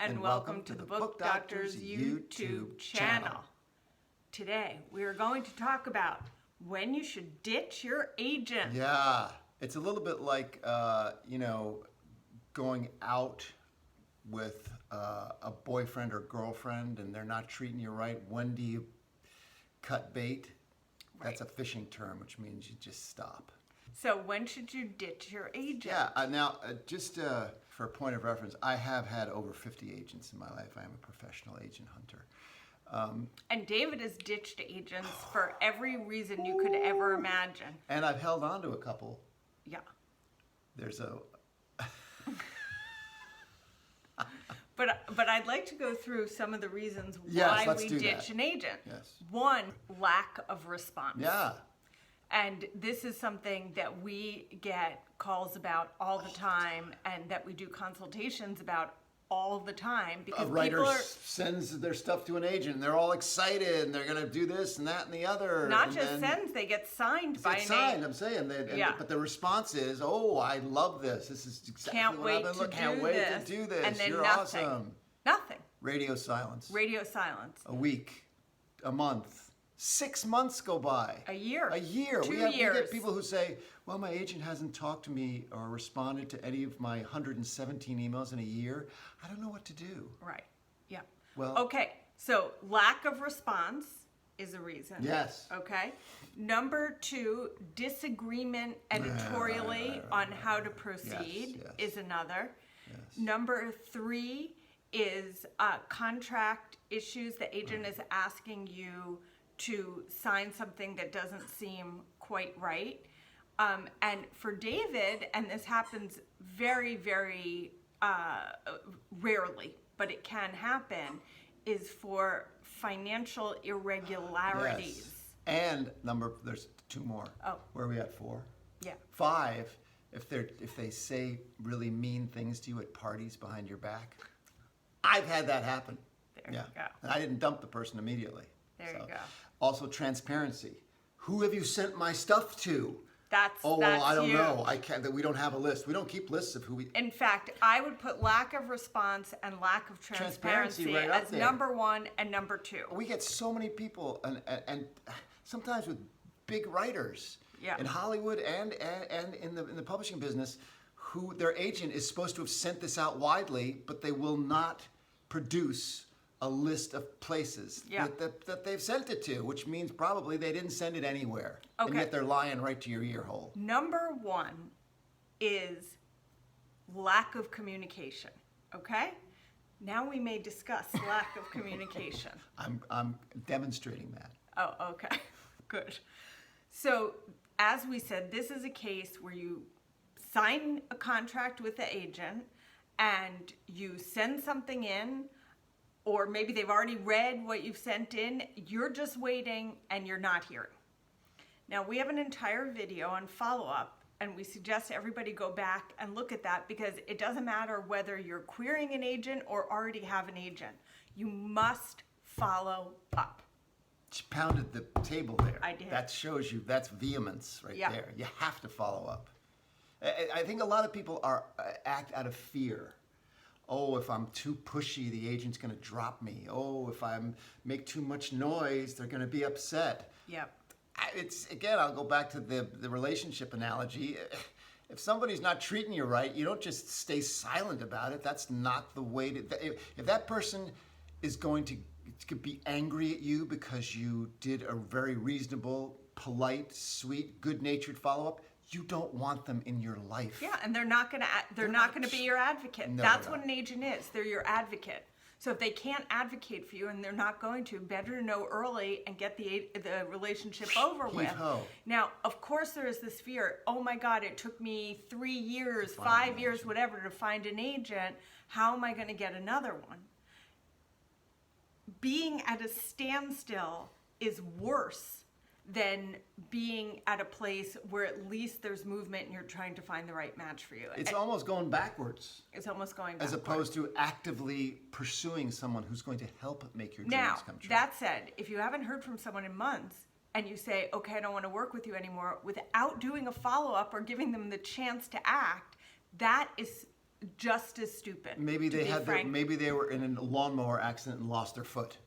and welcome to the Book Doctor's YouTube channel. Today, we are going to talk about when you should ditch your agent. Yeah, it's a little bit like, going out with a boyfriend or girlfriend and they're not treating you right. When do you cut bait? That's a fishing term, which means you just stop. So when should you ditch your agent? Yeah, just for a point of reference, I have had over 50 agents in my life. I am a professional agent hunter. And David has ditched agents for every reason you could ever imagine. And I've held on to a couple. Yeah. There's a... But I'd like to go through some of the reasons why we ditch an agent. Yes. One, lack of response. Yeah. And this is something that we get calls about all the time and that we do consultations about all the time. Because a writer sends their stuff to an agent and they're all excited and they're going to do this and that and the other. Not just sends, they get signed by an agent. Signed, I'm saying. But the response is, oh, I love this. This is exactly what I've been looking for. Can't wait to do this. And then You're nothing. Awesome. Nothing. Radio silence. Radio silence. A week. A month. 6 months go by. A year. A year. 2 years. We get people who say, well, my agent hasn't talked to me or responded to any of my 117 emails in a year. I don't know what to do. Right. Yeah. Well. Okay. So lack of response is a reason. Yes. Okay. Number 2, disagreement editorially on how to proceed is another. Yes. Number 3 is contract issues. The agent is asking you to sign something that doesn't seem quite right. And for David, and this happens very, very rarely, but it can happen, is for financial irregularities. Yes. And there's 2 more. Oh. Where are we at? 4? Yeah. 5, if they say really mean things to you at parties behind your back. I've had that happen. There you go. And I didn't dump the person immediately. There you go. Also, transparency. Who have you sent my stuff to? That's I don't you. know. I can't. We don't have a list. We don't keep lists of who we. In fact, I would put lack of response and lack of transparency right as number 1 and number 2. We get so many people, and sometimes with big writers in Hollywood and in the publishing business, who their agent is supposed to have sent this out widely, but they will not produce a list of places that they've sent it to, which means probably they didn't send it anywhere. Okay. And yet they're lying right to your ear hole. Number 1 is lack of communication. Okay? Now we may discuss lack of communication. I'm demonstrating that. Oh, okay. Good. So, as we said, this is a case where you sign a contract with the agent and you send something in, or maybe they've already read what you've sent in, you're just waiting and you're not hearing. Now, we have an entire video on follow-up, and we suggest everybody go back and look at that because it doesn't matter whether you're querying an agent or already have an agent. You must follow up. She pounded the table there. I did. That shows you, that's vehemence right there. You have to follow up. I think a lot of people act out of fear. Oh, if I'm too pushy, the agent's going to drop me. Oh, if I make too much noise, they're going to be upset. Yep. Again, I'll go back to the relationship analogy. If somebody's not treating you right, you don't just stay silent about it. That's not the way to... If that person is going to be angry at you because you did a very reasonable, polite, sweet, good-natured follow-up, you don't want them in your life. Yeah, and they're not gonna be your advocate. No, that's what an agent is. They're your advocate. So if they can't advocate for you, and they're not going to, better to know early and get the relationship over with. Now, of course, there is this fear. Oh my God, it took me 3 years, 5 years, whatever, to find an agent. How am I going to get another one? Being at a standstill is worse than being at a place where at least there's movement and you're trying to find the right match for you. It's almost going backwards. It's almost going backwards. As opposed to actively pursuing someone who's going to help make your dreams come true. Now, that said, if you haven't heard from someone in months and you say, okay, I don't want to work with you anymore, without doing a follow-up or giving them the chance to act, that is just as stupid. Maybe maybe they were in a lawnmower accident and lost their foot.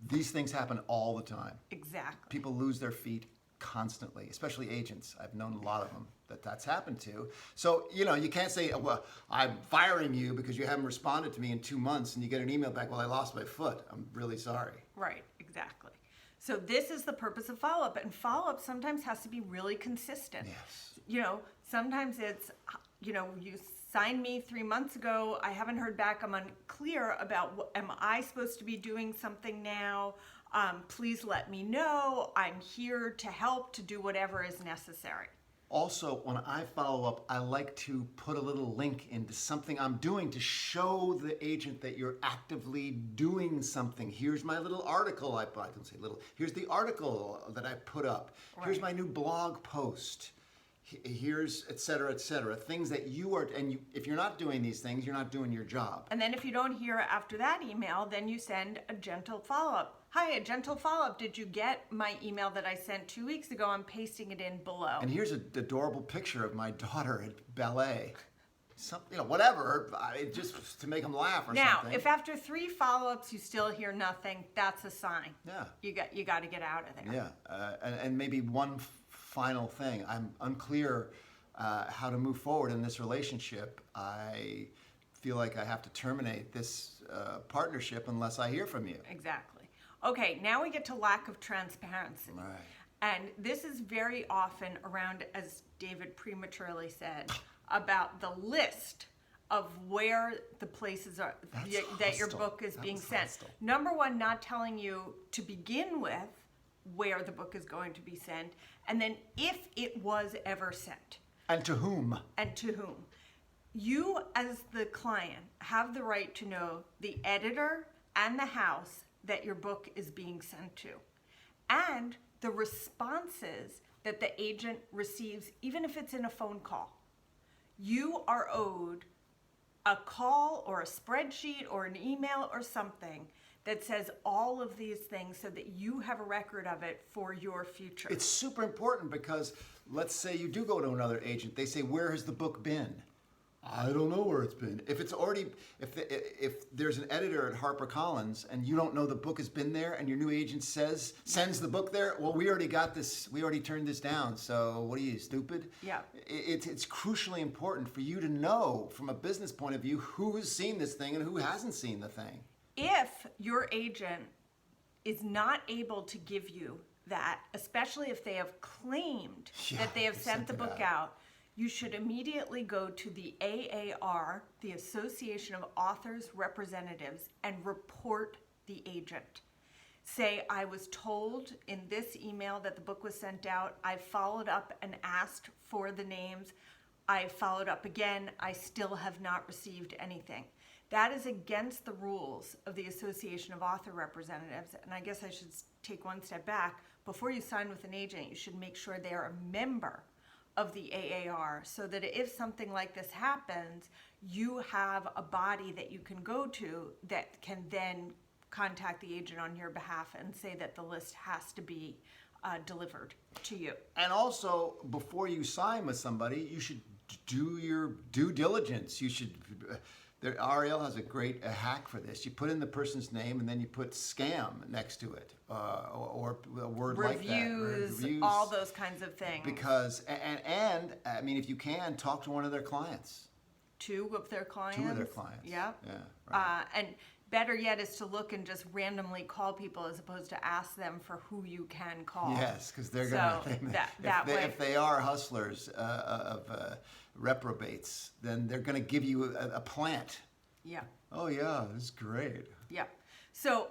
These things happen all the time. Exactly. People lose their feet constantly, especially agents. I've known a lot of them that's happened to. So, you can't say, well, I'm firing you because you haven't responded to me in 2 months, and you get an email back, well, I lost my foot. I'm really sorry. Right, exactly. So this is the purpose of follow-up, and follow-up sometimes has to be really consistent. Yes. Sometimes it's, you signed me 3 months ago, I haven't heard back, I'm unclear about, am I supposed to be doing something now? Please let me know. I'm here to help, to do whatever is necessary. Also, when I follow up, I like to put a little link into something I'm doing to show the agent that you're actively doing something. Here's my little article I don't say little. Here's the article that I put up. Right. Here's my new blog post. Here's et cetera, things that you are, and if you're not doing these things, you're not doing your job. And then if you don't hear after that email, then you send a gentle follow-up. Hi, a gentle follow-up. Did you get my email that I sent 2 weeks ago? I'm pasting it in below. And here's an adorable picture of my daughter at ballet. Whatever, just to make them laugh or something. Now, if after 3 follow-ups you still hear nothing, that's a sign. Yeah. You got to get out of there. Yeah, and maybe one final thing. I'm unclear how to move forward in this relationship. I feel like I have to terminate this partnership unless I hear from you. Exactly. Okay, now we get to lack of transparency. Right. And this is very often around, as David prematurely said, about the list of where the places are that your book is being sent. Hostile. Number one, not telling you to begin with where the book is going to be sent, and then if it was ever sent. And to whom. You, as the client, have the right to know the editor and the house that your book is being sent to, and the responses that the agent receives, even if it's in a phone call. You are owed a call or a spreadsheet or an email or something that says all of these things so that you have a record of it for your future. It's super important because let's say you do go to another agent. They say, where has the book been? I don't know where it's been. If it's already, if there's an editor at HarperCollins and you don't know the book has been there and your new agent sends the book there, well, we already got this, we already turned this down. So what are you, stupid? Yeah. It's crucially important for you to know from a business point of view who has seen this thing and who hasn't seen the thing. If your agent is not able to give you that, especially if they have claimed that they have sent the book out, you should immediately go to the AAR, the Association of Authors Representatives, and report the agent. Say, I was told in this email that the book was sent out. I followed up and asked for the names. I followed up again. I still have not received anything. That is against the rules of the Association of Author Representatives. And I guess I should take one step back. Before you sign with an agent, you should make sure they are a member of the AAR, so that if something like this happens, you have a body that you can go to that can then contact the agent on your behalf and say that the list has to be delivered to you. And also, before you sign with somebody, you should do your due diligence. You should. Ariel has a hack for this. You put in the person's name and then you put scam next to it, or a word like that. Reviews, all those kinds of things. Because, and I mean, if you can, talk to one of their clients. 2 of their clients? 2 of their clients. Yeah. Yeah, right. And better yet is to look and just randomly call people as opposed to ask them for who you can call. Yes, because they're going to, if they are hustlers of reprobates, then they're going to give you a plant. Yeah. Oh yeah, this is great. Yeah. So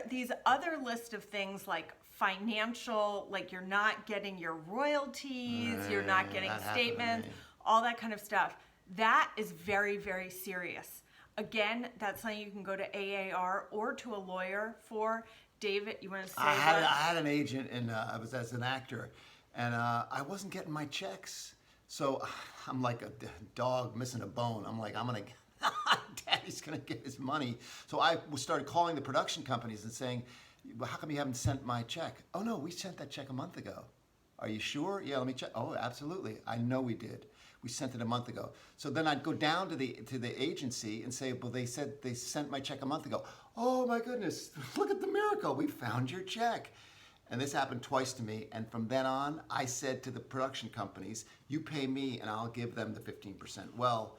these other list of things like financial, like you're not getting your royalties, you're not getting statements, all that kind of stuff. That is very, very serious. Again, that's something you can go to AAR or to a lawyer for. David, you want to say I had an agent, and I was as an actor, and I wasn't getting my checks. So I'm like a dog missing a bone. I'm like, Daddy's gonna get his money. So I started calling the production companies and saying, well, how come you haven't sent my check? Oh no, we sent that check a month ago. Are you sure? Yeah, let me check. Oh, absolutely. I know we did. We sent it a month ago. So then I'd go down to the agency and say, well, they said they sent my check a month ago. Oh my goodness, look at the miracle. We found your check. And this happened twice to me. And from then on, I said to the production companies, you pay me and I'll give them the 15%. Well,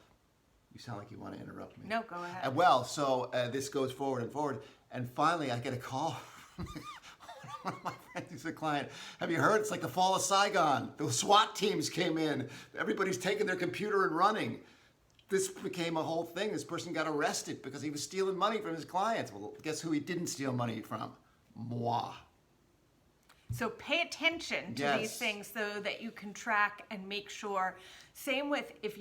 you sound like you want to interrupt me. No, go ahead. So this goes forward and forward. And finally, I get a call from one of my friends who's a client. Have you heard? It's like the fall of Saigon. The SWAT teams came in. Everybody's taking their computer and running. This became a whole thing. This person got arrested because he was stealing money from his clients. Well, guess who he didn't steal money from? Moi. So pay attention to these things so that you can track and make sure. Same with if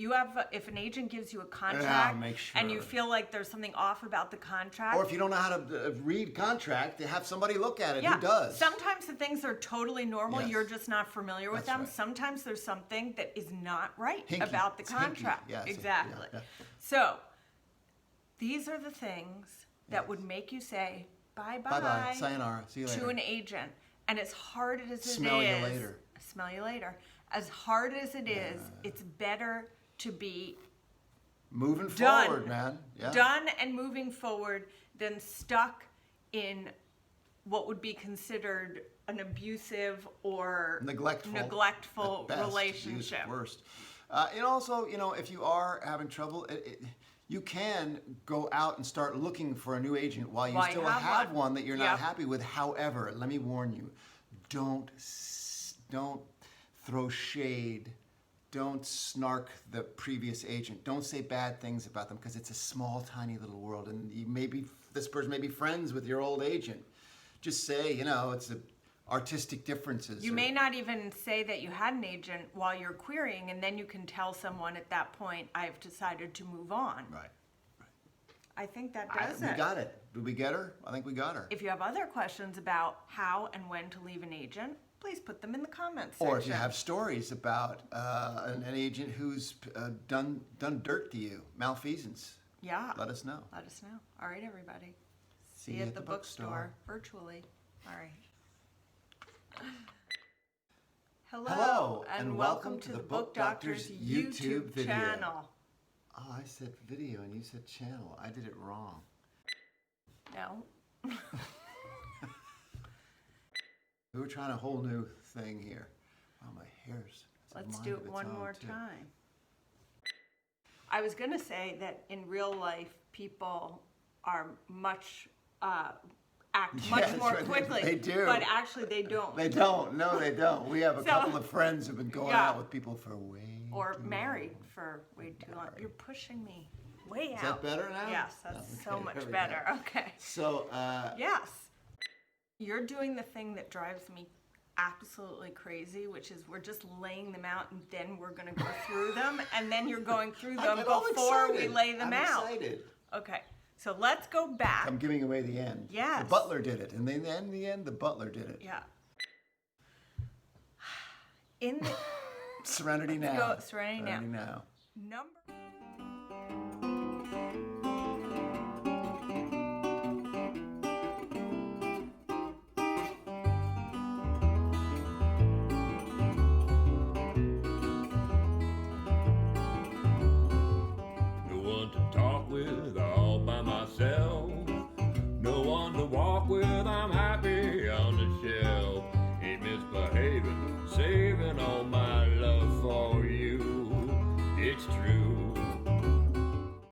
an agent gives you a contract and you feel like there's something off about the contract. Or if you don't know how to read contract, have somebody look at it who does. Sometimes the things are totally normal. Yes. You're just not familiar with them. Right. Sometimes there's something that is not right about the contract. Yes. Exactly. Yeah. So these are the things that would make you say bye-bye, sayonara, see you later, to an agent. And as hard as it is, smell you later. As hard as it is, it's better to be moving forward, man. Yeah. Done and moving forward than stuck in what would be considered an abusive or neglectful relationship. Worst. And also, if you are having trouble, you can go out and start looking for a new agent while you still have one that you're not happy with. However, let me warn you, don't throw shade. Don't snark the previous agent. Don't say bad things about them because it's a small, tiny little world. And this person may be friends with your old agent. Just say, it's artistic differences. You may not even say that you had an agent while you're querying, and then you can tell someone at that point, I've decided to move on. Right. I think that does it. We got it. Did we get her? I think we got her. If you have other questions about how and when to leave an agent, please put them in the comments section. Or if you have stories about an agent who's done dirt to you, malfeasance. Yeah. Let us know. All right, everybody. See you at the bookstore virtually. All right. Hello, and welcome to the Book Doctor's YouTube channel. Oh, I said video and you said channel. I did it wrong. No. We were trying a whole new thing here. Oh, my hair's... Let's do it one more time. I was going to say that in real life, people are act much more quickly. They do. But actually they don't. They don't. No, they don't. We have a couple of friends who've been going out with people for way or married for way too long. You're pushing me way out. Is that better now? Yes, that's so much better. Okay. So, yes. You're doing the thing that drives me absolutely crazy, which is we're just laying them out and then we're going to go through them, and then you're going through them before we lay them out. I'm excited. Okay. So let's go back. I'm giving away the end. Yes. The butler did it. And then in the end, the butler did it. Yeah. In the... Serenity now. Go, Serenity now. Number... No one to talk with.